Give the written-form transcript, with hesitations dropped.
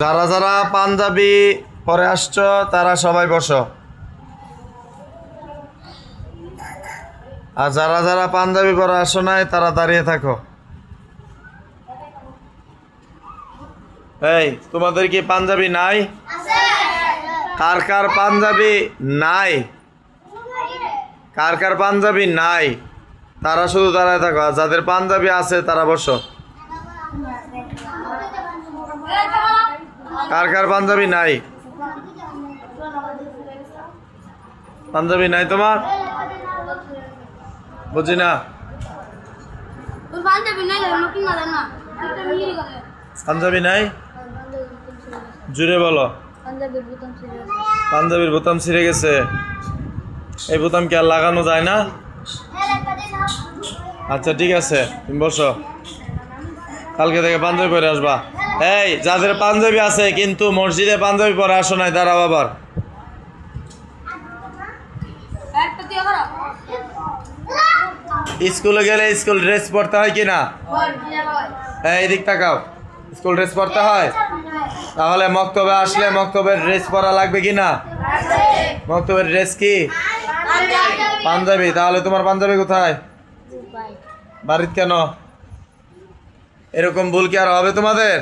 যারা যারা পাঞ্জাবি পরে আসছো তারা সবাই বসো। আর যারা যারা পাঞ্জাবি পরে আসো নাই তারা দাঁড়িয়ে থাকো। এই তোমাদের কি পাঞ্জাবি নাই? কার কার পাঞ্জাবি নাই? কার কার পাঞ্জাবি নাই তারা শুধু দাঁড়ায় থাকো। আর যাদের পাঞ্জাবি আছে তারা বসো। কার কার পাঞ্জাবি নাই? পাঞ্জাবি নাই তোমার? বুঝি না। পাঞ্জাবি নাই? জুড়ে বলো। পাঞ্জাবির বোতাম ছিঁড়ে গেছে। এই বোতাম কি আর লাগানো যায় না? আচ্ছা ঠিক আছে, তুমি বসো। কালকে থেকে পাঞ্জাবি পরে আসবা। এই যাদের পাঞ্জাবি আছে কিন্তু মসজিদে পাঞ্জাবি পরে আসো নাই, দাঁড়াও। আবার স্কুলে গেলে স্কুল ড্রেস পরতে হয় কি না? এই দিক তাকাও, স্কুল ড্রেস পরতে হয়। তাহলে মক্তবে আসলে মক্তবের ড্রেস পরা লাগবে কি না? মক্তবের ড্রেস কি? পাঞ্জাবি। তাহলে তোমার পাঞ্জাবি কোথায়? বাড়িতে কেন? এরকম ভুল কি আর হবে তোমাদের?